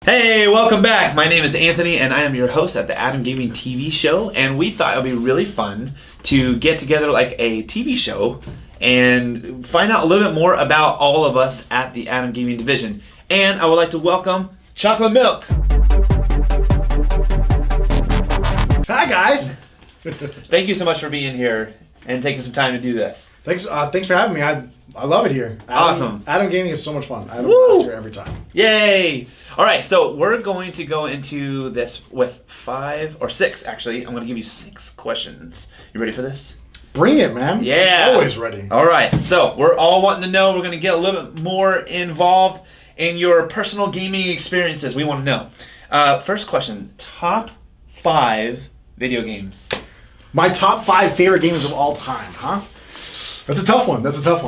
Hey, welcome back. My name is Anthony, and I am your host at the ATAM Gaming TV show. And we thought it would be really fun to get together like a TV show and find out a little bit more about all of us at the ATAM Gaming division. And I would like to welcome Chocolate Milk. Hi guys. Thank you so much for being here and taking some time to do this. Thanks for having me. I love it here. Awesome. ATAM Gaming is so much fun. I have a blast here every time. Yay! All right, so we're going to go into this with 5 or 6, actually. I'm going to give you 6 questions. You ready for this? Bring it, man. Yeah. Always ready. All right, so we're all wanting to know. We're going to get a little bit more involved in your personal gaming experiences. We want to know. First question, top 5 video games. My top 5 favorite games of all time, huh? That's a tough one.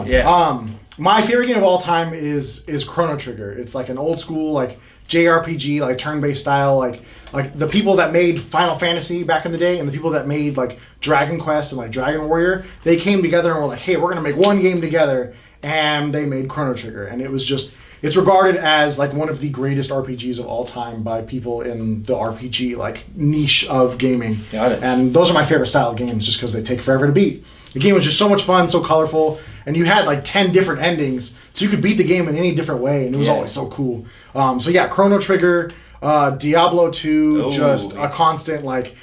Yeah. My favorite game of all time is Chrono Trigger. It's like an old school like JRPG, like turn-based style, like the people that made Final Fantasy back in the day and the people that made like Dragon Quest and like Dragon Warrior, they came together and were like, hey, we're gonna make one game together, and they made Chrono Trigger, and it's regarded as like one of the greatest RPGs of all time by people in the RPG like niche of gaming. Got it. And those are my favorite style of games just because they take forever to beat. The game was just so much fun, so colorful, and you had like 10 different endings, so you could beat the game in any different way, and it was always so cool. So yeah, Chrono Trigger, Diablo 2, just a constant like,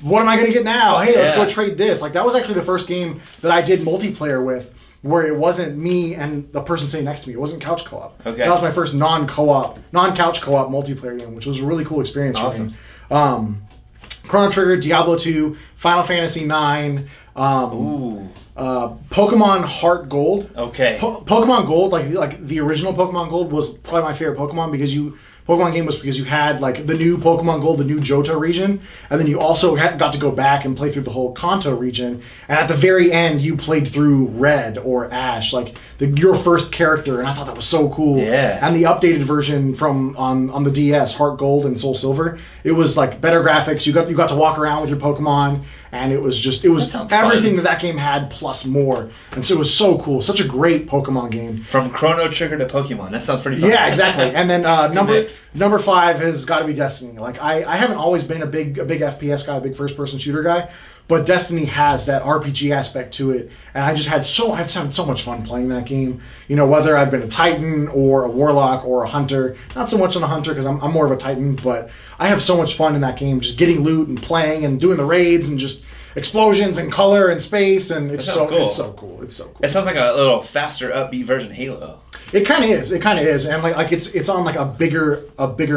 what am I going to get now? Hey, let's go trade this. Like that was actually the first game that I did multiplayer with, where it wasn't me and the person sitting next to me. It wasn't couch co-op. Okay. That was my first non-couch co-op multiplayer game, which was a really cool experience for me. Chrono Trigger, Diablo 2, Final Fantasy 9, Pokemon Heart Gold. Okay. Pokemon Gold, like the original Pokemon Gold was probably my favorite Pokemon because you had like the new Pokemon Gold, the new Johto region, and then you also got to go back and play through the whole Kanto region, and at the very end you played through Red or Ash, like your first character, and I thought that was so cool. Yeah. And the updated version from on the DS, Heart Gold and Soul Silver, it was like better graphics. You got to walk around with your Pokemon, and it was everything that game had plus more, and so it was so cool. Such a great Pokemon game. From Chrono Trigger to Pokemon. That sounds pretty fun. Yeah, exactly. And then number 5 has got to be Destiny. Like I haven't always been a big FPS guy, a big first person shooter guy, but Destiny has that RPG aspect to it, and I've had so much fun playing that game. You know, whether I've been a Titan or a Warlock or a Hunter. Not so much on a Hunter because I'm more of a Titan, but I have so much fun in that game, just getting loot and playing and doing the raids and just explosions and color and space, and it's so cool. It sounds like a little faster, upbeat version of Halo. It kind of is, and like it's on like a bigger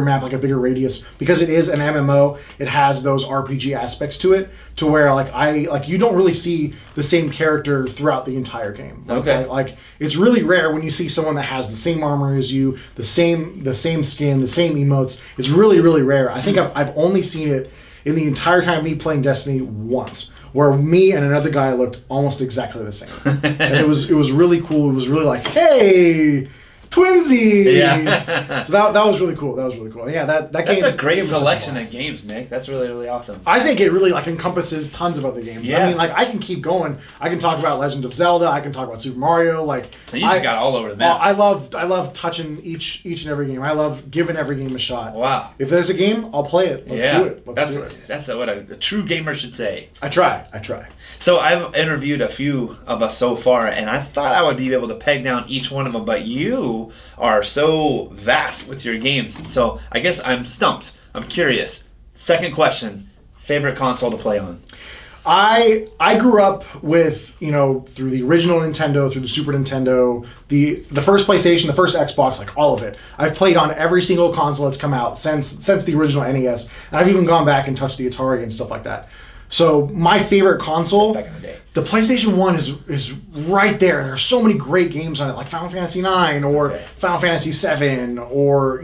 map, like a bigger radius, because it is an MMO. It has those RPG aspects to it, to where like you don't really see the same character throughout the entire game. Like it's really rare when you see someone that has the same armor as you, the same skin, the same emotes. It's really rare. I think I've only seen it in the entire time of me playing Destiny once, where me and another guy looked almost exactly the same. And it was really cool. It was really like, hey, twinsies! Yeah. So that was really cool. Yeah, that That's game. That's a great selection of games, Nick. That's really awesome. I think it really like encompasses tons of other games. Yeah. I mean, like I can keep going. I can talk about Legend of Zelda. I can talk about Super Mario. Like you just got all over the map. I love touching each and every game. I love giving every game a shot. Wow. If there's a game, I'll play it. Let's do it. That's what a true gamer should say. I try. So I've interviewed a few of us so far, and I thought I would be able to peg down each one of them, but you are so vast with your games. So I guess I'm stumped. I'm curious. Second question, favorite console to play on? I grew up with, through the original Nintendo, through the Super Nintendo, the first PlayStation, the first Xbox, like all of it. I've played on every single console that's come out since the original NES, and I've even gone back and touched the Atari and stuff like that. So my favorite console, back in the day, the PlayStation 1 is right there. There are so many great games on it, like Final Fantasy 9 or Final Fantasy 7 or,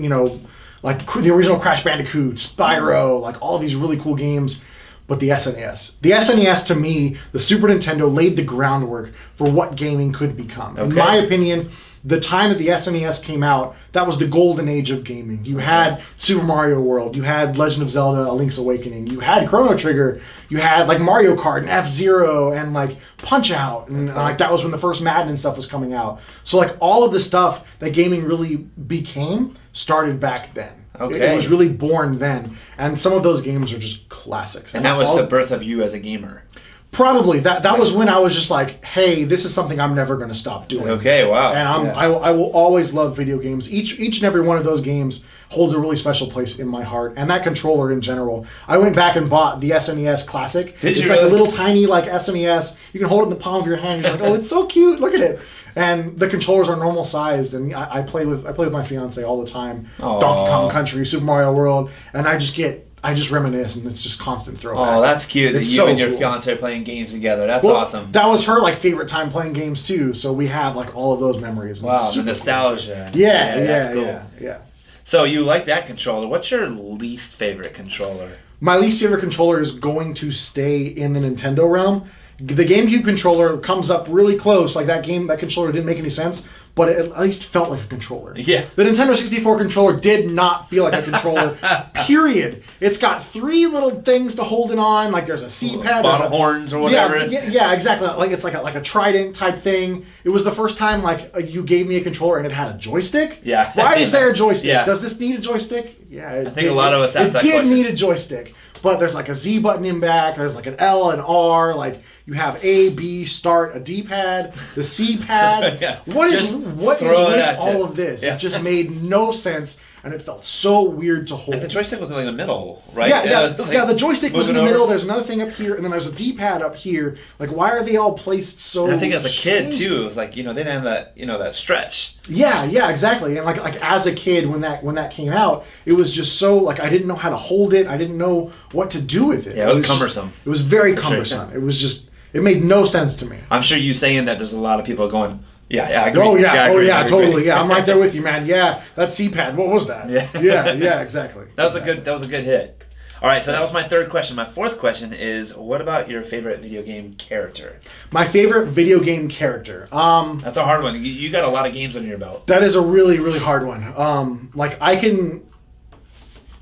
like the original Crash Bandicoot, Spyro, like all of these really cool games. But the SNES. The SNES, to me, the Super Nintendo laid the groundwork for what gaming could become. In my opinion, the time that the SNES came out, that was the golden age of gaming. You had Super Mario World, you had Legend of Zelda: A Link's Awakening, you had Chrono Trigger, you had like Mario Kart and F-Zero and like Punch Out, and like that was when the first Madden and stuff was coming out. So like all of the stuff that gaming really became started back then. Okay. It was really born then, and some of those games are just classics. And that was the birth of you as a gamer. Probably that was when I was just like, hey, this is something I'm never going to stop doing. Okay, wow. And I will always love video games. Each and every one of those games holds a really special place in my heart, and that controller in general. I went back and bought the SNES Classic. It's like a little tiny like SNES. You can hold it in the palm of your hand. You're like, oh, it's so cute. Look at it. And the controllers are normal sized, and I play with my fiance all the time. Aww. Donkey Kong Country, Super Mario World, and I just reminisce, and it's just constant throwback. Oh, that's cute. It's that you so and your cool. fiance are playing games together. That's awesome. That was her like favorite time playing games too. So we have like all of those memories. Wow, the nostalgia. Cool. Yeah, that's cool. Yeah. So you like that controller. What's your least favorite controller? My least favorite controller is going to stay in the Nintendo realm. The GameCube controller comes up really close. Like that controller didn't make any sense, but it at least felt like a controller. Yeah. The Nintendo 64 controller did not feel like a controller, period. It's got 3 little things to hold it on. Like there's a C-pad. Bottle horns or whatever. Yeah, exactly. Like it's like a trident type thing. It was the first time like you gave me a controller and it had a joystick. Yeah. Why is there a joystick? Yeah. Does this need a joystick? Yeah. I think a lot of us have that question. It did need a joystick. But there's like a Z button in back. There's like an L and R. Like you have A, B, start, a D-pad, the C pad. Yeah. What is with all of this? Yeah. It just made no sense, and it felt so weird to hold. And the joystick was in like the middle, right? Yeah, like the joystick was in the over. middle. There's another thing up here, and then there's a D-pad up here. Like, why are they all placed so? And I think as a kid strange? too, it was like they didn't have that that stretch. Yeah, exactly. And like as a kid, when that came out, it was just so like I didn't know how to hold it. I didn't know what to do with it. Yeah, it was cumbersome. It was very cumbersome. Sure. It was just it made no sense to me. I'm sure you saying that there's a lot of people going, yeah, I agree. Oh yeah, I agree. totally. Yeah, I'm right there with you, man. Yeah, that C-pad. What was that? Yeah, exactly. That was a good hit. All right, so that was my third question. My fourth question is, what about your favorite video game character? My favorite video game character. That's a hard one. You got a lot of games under your belt. That is a really, really hard one. Like I can.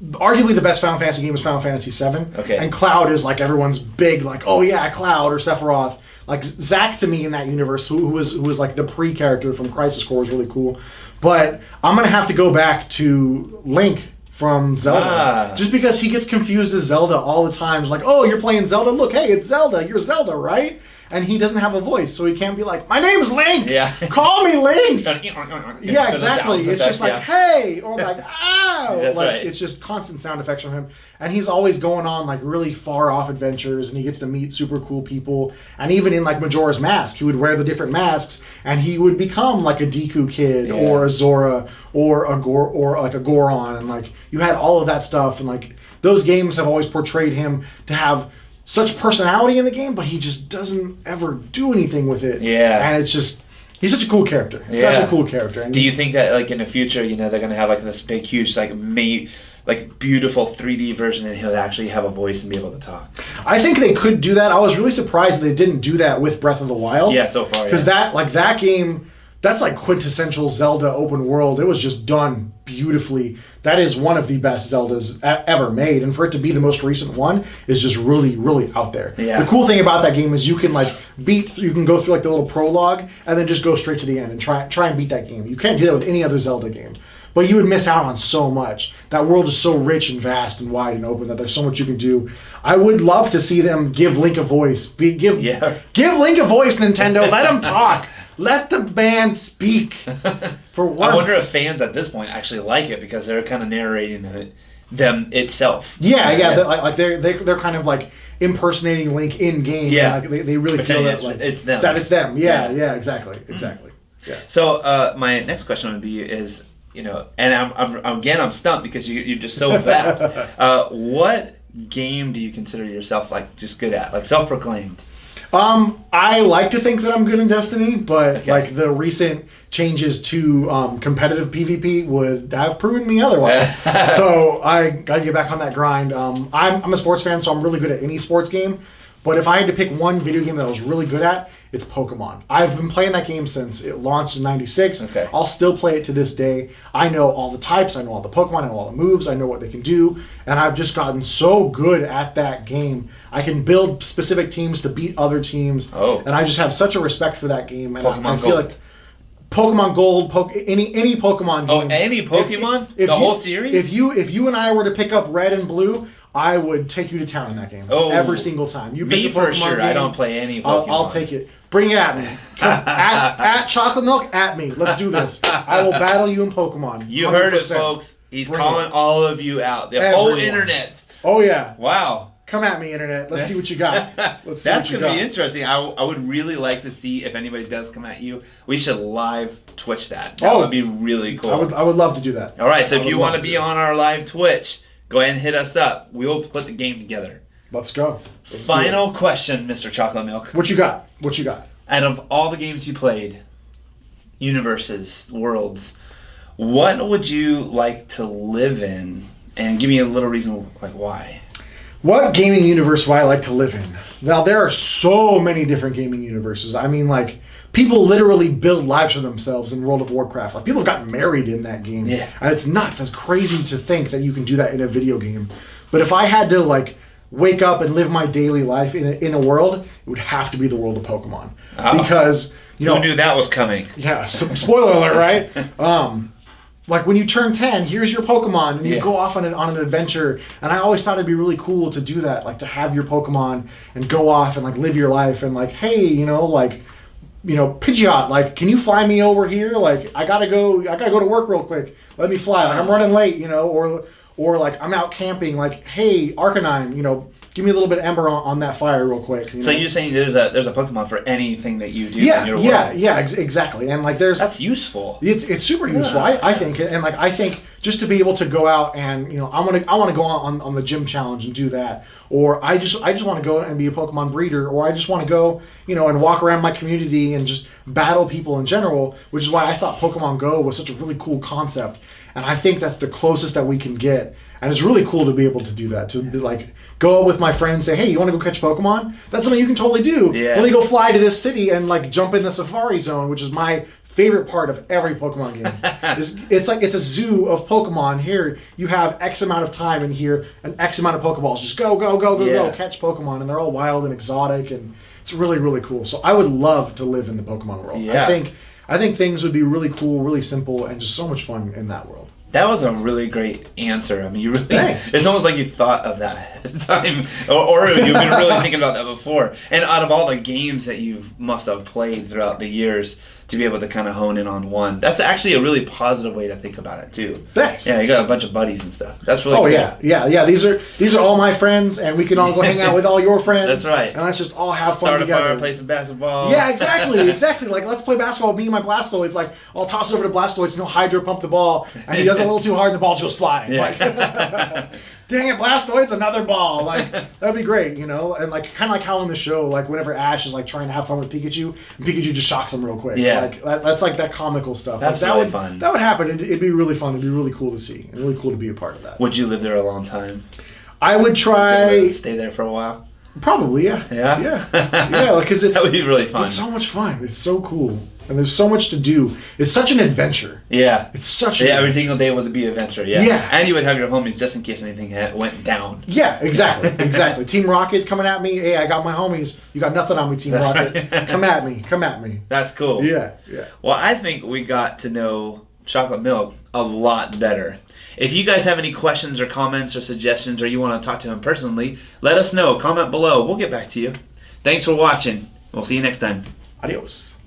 Arguably the best Final Fantasy game is Final Fantasy VII. Okay. And Cloud is like everyone's big, like, oh yeah, Cloud or Sephiroth. Like Zack to me in that universe, who was like the pre-character from Crisis Core, was really cool. But I'm gonna have to go back to Link from Zelda. Just because he gets confused as Zelda all the time. It's like, oh, you're playing Zelda? Look, hey, it's Zelda. You're Zelda, right? And he doesn't have a voice, so he can't be like, my name's Link! Yeah. Call me Link! Yeah, exactly. It's just like, hey! Or like, ow! That's like, right. It's just constant sound effects from him. And he's always going on like really far off adventures, and he gets to meet super cool people. And even in like Majora's Mask, he would wear the different masks, and he would become like a Deku Kid or a Zora or like a Goron. And like, you had all of that stuff, and like, those games have always portrayed him to have such personality in the game, but he just doesn't ever do anything with it. Yeah. And it's just, he's such a cool character. Such a cool character. And do you think that like in the future, they're going to have like this big, huge, like beautiful 3D version, and he'll actually have a voice and be able to talk? I think they could do that. I was really surprised that they didn't do that with Breath of the Wild. Yeah, so far. Because that game, that's like quintessential Zelda open world. It was just done beautifully. That is one of the best Zeldas ever made, and for it to be the most recent one is just really, really out there. Yeah. The cool thing about that game is you can you can go through like the little prologue and then just go straight to the end and try and beat that game. You can't do that with any other Zelda game. But you would miss out on so much. That world is so rich and vast and wide and open that there's so much you can do. I would love to see them give Link a voice. Give Link a voice, Nintendo. Let him talk. Let the band speak for once. I wonder if fans at this point actually like it because they're kind of narrating them itself. Yeah. They're kind of like impersonating Link in game. Yeah, like they really feel that like it's them. That it's them. Yeah, exactly. Yeah. So my next question would be is, and I'm stumped because you're just so vast. What game do you consider yourself like just good at, like self-proclaimed? I like to think that I'm good in Destiny, but like the recent changes to competitive PvP would have proven me otherwise. So I gotta get back on that grind. I'm a sports fan, so I'm really good at any sports game. But if I had to pick one video game that I was really good at, it's Pokemon. I've been playing that game since it launched in '96. Okay. I'll still play it to this day. I know all the types, I know all the Pokemon, I know all the moves, I know what they can do, and I've just gotten so good at that game. I can build specific teams to beat other teams, and I just have such a respect for that game. And I feel like Pokemon Gold, any Pokemon game. Oh, any Pokemon? The whole series? If you and I were to pick up Red and Blue, I would take you to town in that game. Every single time. You pick me a Pokemon for sure. game, I don't play any Pokemon. I'll take it. Bring it at me. at Chocolate Milk, at me. Let's do this. I will battle you in Pokemon. 100%. You heard it, folks. He's calling all of you out. The whole internet. Oh, yeah. Wow. Come at me, internet. Let's see what you got. Let's see That's what you going to got. be interesting. I would really like to see if anybody does come at you. We should live Twitch that. That would be really cool. I would love to do that. All right, so if you want to be on our live Twitch, go ahead and hit us up. We will put the game together. Let's go. Final question, Mr. Chocolate Milk. What you got? What you got? Out of all the games you played, universes, worlds, what would you like to live in? And give me a little reason, like, why. What gaming universe would I like to live in? Now, there are so many different gaming universes. I mean, like, people literally build lives for themselves in World of Warcraft. Like, people have gotten married in that game. Yeah. And it's nuts. It's crazy to think that you can do that in a video game. But if I had to, like, wake up and live my daily life in a world, it would have to be the world of Pokemon. Oh. Because, you know... Who knew that was coming? Yeah, spoiler alert, right? Like when you turn 10, here's your Pokemon, and you go off on an adventure. And I always thought it'd be really cool to do that, like to have your Pokemon and go off and like live your life and like, hey, Pidgeot, like, can you fly me over here? Like, I gotta go to work real quick. Let me fly. Like, I'm running late, or like I'm out camping. Like, hey, Arcanine, give me a little bit of ember on that fire real quick. So you're saying there's a Pokemon for anything that you do yeah, in your world? Yeah, exactly. And like that's useful. It's super useful, I think. And like I think just to be able to go out and I want to go on the gym challenge and do that, or I just want to go and be a Pokemon breeder, or I just want to go and walk around my community and just battle people in general, which is why I thought Pokemon Go was such a really cool concept. And I think that's the closest that we can get. And it's really cool to be able to do that, to be like go out with my friends, say, hey, you want to go catch Pokemon? That's something you can totally do. Yeah. Let me go fly to this city and like jump in the Safari Zone, which is my favorite part of every Pokemon game. It's a zoo of Pokemon. Here you have X amount of time in here and X amount of Pokeballs. Just go, catch Pokemon, and they're all wild and exotic, and it's really, really cool. So I would love to live in the Pokemon world. Yeah. I think things would be really cool, really simple, and just so much fun in that world. That was a really great answer. I mean, you really. Thanks. It's almost like you thought of that ahead of time, or you've been really thinking about that before. And out of all the games that you must have played throughout the years, to be able to kind of hone in on one, that's actually a really positive way to think about it too. Thanks. Yeah, you got a bunch of buddies and stuff. That's really. Oh cool. yeah. These are all my friends, and we can all go hang out with all your friends. That's right. And let's just all have fun Start together. a fire, play some basketball. Yeah, exactly. Like, let's play basketball with me and my Blastoise. Like, I'll toss it over to Blastoise, and he'll hydro pump the ball, and he does it a little too hard, and the ball goes flying. Yeah. Like, dang it, Blastoise, another ball. Like, that'd be great, And like, kind of like how in the show, like whenever Ash is like trying to have fun with Pikachu, and Pikachu just shocks him real quick. Yeah. Like that's like that comical stuff. That's like, really fun. That would happen. It'd be really fun. It'd be really cool to see, and really cool to be a part of that. Would you live there a long time? I would try. Stay there for a while. Probably, yeah. Yeah? Yeah, because that would be really fun. It's so much fun. It's so cool. And there's so much to do. It's such an adventure. Yeah. It's such an every adventure. single day was a be adventure, yeah. Yeah. And you would have your homies just in case anything went down. Yeah, exactly. Team Rocket coming at me. Hey, I got my homies. You got nothing on me, Team Rocket. Right. Come at me. That's cool. Yeah. Well, I think we got to know Chocolate Milk a lot better. If you guys have any questions or comments or suggestions, or you want to talk to him personally, let us know. Comment below. We'll get back to you. Thanks for watching. We'll see you next time. Adios.